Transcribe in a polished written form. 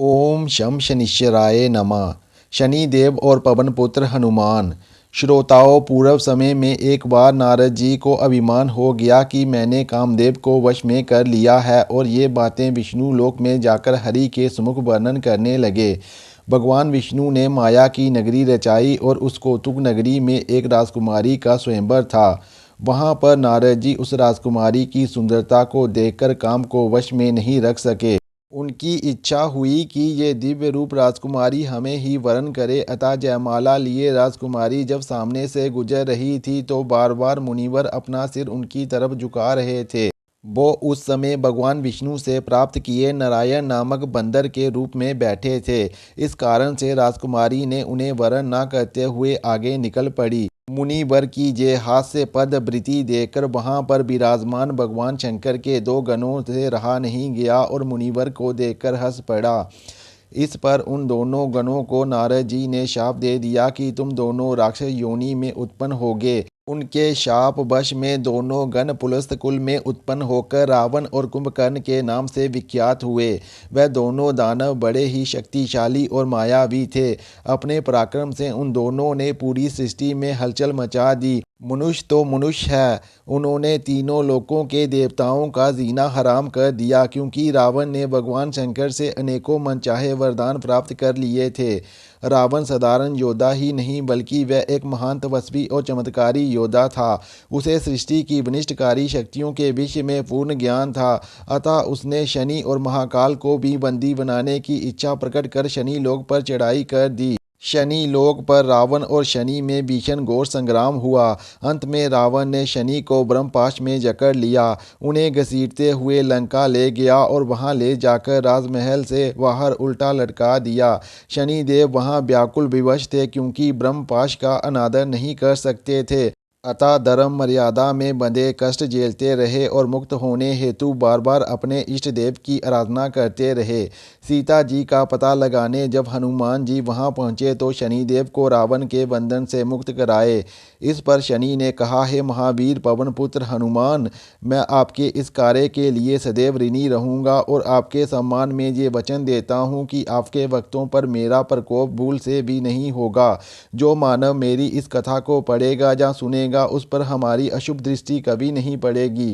ओम शम शनिश्चराय नमः। शनिदेव और पवनपुत्र हनुमान। श्रोताओं, पूर्व समय में एक बार नारद जी को अभिमान हो गया कि मैंने कामदेव को वश में कर लिया है, और ये बातें विष्णु लोक में जाकर हरि के सम्मुख वर्णन करने लगे। भगवान विष्णु ने माया की नगरी रचाई और उस कौतुक नगरी में एक राजकुमारी का स्वयंवर था। वहाँ पर नारद जी उस राजकुमारी की सुंदरता को देखकर काम को वश में नहीं रख सके। उनकी इच्छा हुई कि ये दिव्य रूप राजकुमारी हमें ही वरण करे। अतः जयमाला लिए राजकुमारी जब सामने से गुजर रही थी तो बार बार मुनिवर अपना सिर उनकी तरफ झुका रहे थे। वो उस समय भगवान विष्णु से प्राप्त किए नारायण नामक बंदर के रूप में बैठे थे। इस कारण से राजकुमारी ने उन्हें वरण न करते हुए आगे निकल पड़ी। मुनिवर की जे हास्य पद वृत्ति देखकर वहां पर विराजमान भगवान शंकर के दो गणों से रहा नहीं गया और मुनिवर को देखकर हंस पड़ा। इस पर उन दोनों गणों को नारद जी ने शाप दे दिया कि तुम दोनों राक्षस योनि में उत्पन्न होगे। उनके शाप वश में दोनों गण पुलस्त कुल में उत्पन्न होकर रावण और कुंभकर्ण के नाम से विख्यात हुए। वह दोनों दानव बड़े ही शक्तिशाली और मायावी थे। अपने पराक्रम से उन दोनों ने पूरी सृष्टि में हलचल मचा दी। मनुष्य तो मनुष्य है, उन्होंने तीनों लोकों के देवताओं का जीना हराम कर दिया, क्योंकि रावण ने भगवान शंकर से अनेकों मनचाहे वरदान प्राप्त कर लिए थे। रावण साधारण योद्धा ही नहीं बल्कि वह एक महान तपस्वी और चमत्कारी योद्धा था। उसे सृष्टि की विनिष्टकारी शक्तियों के विषय में पूर्ण ज्ञान था। अतः उसने शनि और महाकाल को भी बंदी बनाने की इच्छा प्रकट कर शनि लोक पर चढ़ाई कर दी। शनि लोक पर रावण और शनि में भीषण घोर संग्राम हुआ। अंत में रावण ने शनि को ब्रह्मपाश में जकड़ लिया, उन्हें घसीटते हुए लंका ले गया और वहां ले जाकर राजमहल से बाहर उल्टा लटका दिया। शनिदेव वहां व्याकुल विवश थे, क्योंकि ब्रह्मपाश का अनादर नहीं कर सकते थे। अतः धर्म मर्यादा में बंधे कष्ट झेलते रहे और मुक्त होने हेतु बार बार अपने इष्ट देव की आराधना करते रहे। सीता जी का पता लगाने जब हनुमान जी वहां पहुंचे तो शनिदेव को रावण के बंधन से मुक्त कराए। इस पर शनि ने कहा, हे महावीर पवनपुत्र हनुमान, मैं आपके इस कार्य के लिए सदैव ऋणी रहूंगा और आपके सम्मान में ये वचन देता हूं कि आपके भक्तों पर मेरा प्रकोप भूल से भी नहीं होगा। जो मानव मेरी इस कथा को पढ़ेगा या सुनेगा उस पर हमारी अशुभ दृष्टि कभी नहीं पड़ेगी।